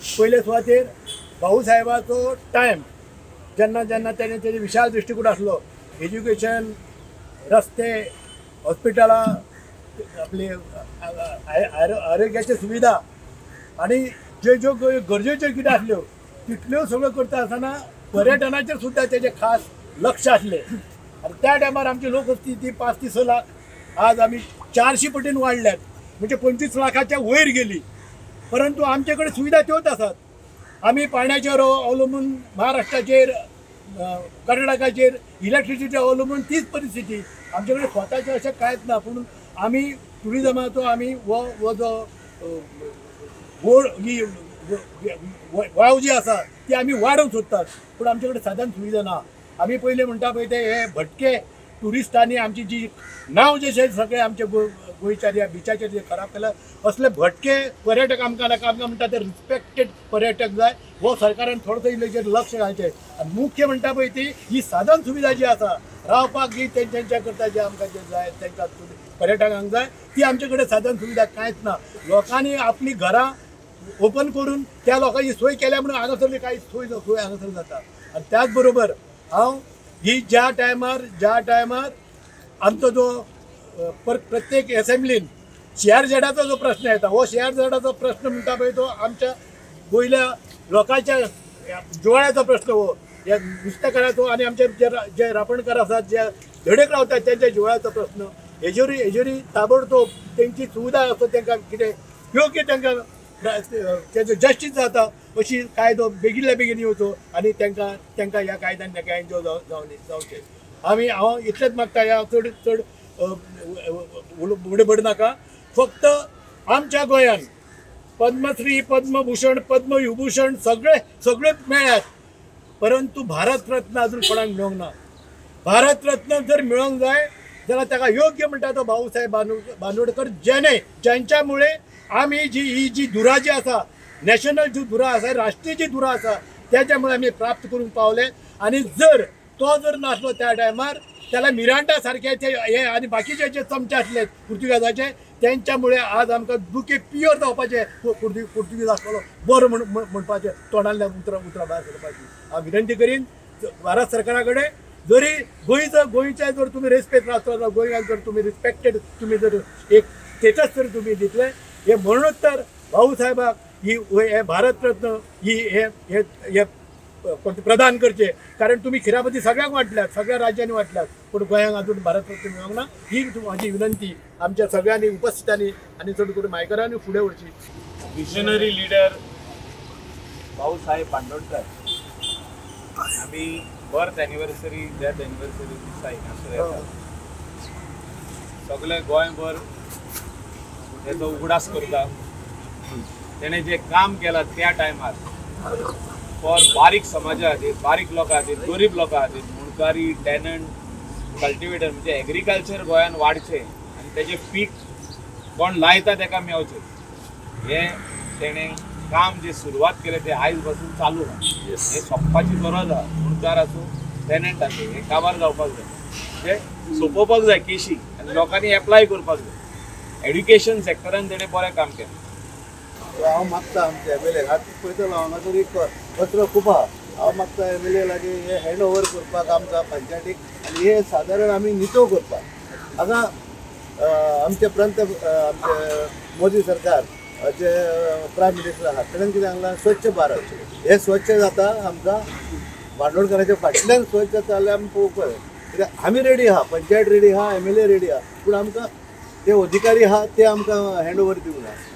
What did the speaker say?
पयले सुवातेर भाऊसाहेबाचो टायम जेन्ना जेन्ना तेणे तेजे विशाल दृश्टिकोन आसलो, एज्युकेशन, रस्ते, हॉस्पिटलां, आपली आरोग्याची सुविधा आनी ज्यो ज्यो गरजेच्यो कितें आसल्यो तितल्यो सगळ्यो करता आसतना पर्यटनाचेर सुद्दां तेजें खास लक्ष आसलें। आनी त्या टायमार आमची लोकवस्ती 5 ते 6 लाख आज आमी 400 पटीन वाडल्यात, म्हणजे 25 लाखाच्या वयर गेली। परंतु आमचे कडेन सुविधा त्योच आसात। आमी पाण्याचेर अवलंबून, महाराष्ट्राचेर, कर्नाटकाचेर इलेक्ट्रिसिटी अवलंबून तीच परिस्थिती। आमचे कडेन स्वताचें अशें कांयच ना, पूण आमी ट्युरिजमाचो आमी हो जो ही वाव जी आसा ती आमी वाडोवंक सोदतात, पूण आमचे कडेन साधन सुविधा ना। आमी पयलीं म्हणटा पळय ते हे भटके ट्युरिस्टांनी आमची जी नांव जशें सगळें आमचे गोंयच्या ह्या बिचाचेर जे खराब केला, असले भटके पर्यटक आमकां नाका। आमकां म्हणटा ते रिस्पेक्टेड पर्यटक जाय, हो सरकारान थोडो इल्लेचेर लक्ष घालचें। आनी मुख्य म्हणटा पळय ती ही साधन सुविधा जी आसा, रावपाक जी तेंच्या करता जे आमकां जे जाय तेंकां पर्यटकांक जाय, ती आमचे कडेन साधन सुविधा कांयच ना। लोकांनी आपली घरां ओपन करून त्या लोकांची सोय केल्या म्हणून हांगासरली कांय सोय हांगासर जाता। आनी त्याच बरोबर हांव ही ज्या टायमार आमचो जो प्रत्येक असेंब्लीन शेअर झेडाचो जो प्रश्न येता, हो शेअर झेडाचो प्रश्न म्हणटा पळय तो आमच्या गोंयल्या लोकांच्या जिवाळ्याचो प्रश्न हो, या नुस्तेकाराचो आनी आमचे जे रापणकार आसात, जे धडेक रावतात त्यांच्या जिवाळ्याचो प्रश्न। हेजेरी ताबडतोब तेंची सुविधा असो, तांकां कितें योग्य तांकां तेजो जस्टीस जाता अशी कायदो बेगिल्ल्या बेगीन येवचो आनी तांकां ह्या कायद्यान तांकां एन्जॉय जावचें। हांव इतलेंच मागता, ह्या चड फुडें नाका। फक्त आमच्या गोंयान पद्मश्री, पद्मभूषण, पद्मविभूषण सगळे मेळ्ळ्यात, परंतु भारत रत्न अजून कोणाक मेळोंक ना। भारत रत्न जर मेळोंक जाय जाल्यार ताका योग्य म्हणटा तो भाऊसाहेब बांदोडकर, ज्यांच्या मुळे आमी ही जी धुरा जी आसा, नॅशनल जी धुरा आसा, राष्ट्रीय जी धुरा आसा, त्याच्यामुळे आमी प्राप्त करूंक पावले। आनी जर नासलो त्या टायमार, त्याला मिरांडा सारखे हे आनी बाकीचे जे चमचे आसले पुर्तुगेजाचे, त्यांच्यामुळे आज आमकां दुखे पियोर जावपाचे, पुर्तुगीज आसलो बरो म्हणपाचे, तोंडांतल्यान उतरां भायर सरपाची। हांव विनंती करीन भारत सरकारा कडेन, जरी गोंयच्या जर तुमी रेस्पेक्ट राखलो, गोंयाक जर तुमी रिस्पेक्टेड तुमी जर एक स्टेटस जर तुमी दितले, हे म्हणूनच तर भाऊसाहेबाक हे भारत रत्न हे प्रदान करचे। कारण तुम्ही खिरापती सगळ्यांक वाटल्यात, सगळ्या राज्यांनी वाटल्यात, पण गोंयांक अजून भारत रत्न मेळोंक ना। ही माझी विनंती आमच्या सगळ्यांनी उपस्थितांनी आणि चड करून मायकरांनी फुडें वरची। विजनरी लिडर भाऊसाहेब बांदोडकर, आमी बर्थ एनिवर्सरी, डेथ एनिवर्सरी दिसा हांगासर सगळे गोंयभर तेजो उगडास करता। तेणें जें काम केलां त्या टायमार फॉर बारीक समाजा खातीर, बारीक लोकां खातीर, गरीब लोकां खातीर, मुणकारी, टॅनंट, कल्टिवेटर, म्हणजे एग्रीकल्चर गोंयान वाडचें आनी तेजें पीक कोण लायता ताका मेळचें, हें तेणें काम जे सुरवात केलें तें आयज पासून चालू आसा। हें सोंपपाची गरज आसा। मुणकार आसूं, टॅनंट आसूं, हें काबार जावपाक जाय, तें सोंपोवपाक जाय केशी, आनी लोकांनी एप्लाय करपाक जाय। एड्युकेशन सॅक्टरान तेणें बरें काम केलें। हांव मागता आमच्या एमएलए पळयतलो हांगासर एक कचरो खूब आहा, हांव मागता एमएलए लागीं हे हँड ओवर करपाक आमकां पंचायतीक, आनी हे सादारण आमी नितळ करपाक। हांगा आमचे आमचे मोदी सरकार जे प्रायम मिनिस्टर आहा तेणेन कितें सांगलां, स्वच्छ भारत, हे स्वच्छ जाता आमकां बांदोडकरांच्या फाटल्यान स्वच्छ जाता जाल्यार आमी पळोवपाक जाय। कित्याक आमी रेडी आहा, पंचायत रेडी आहा, एमएलए रेडी आहा, पूण आमकां ते अधिकारी आहा ते आमकां हँड ओवर दिवंक ना।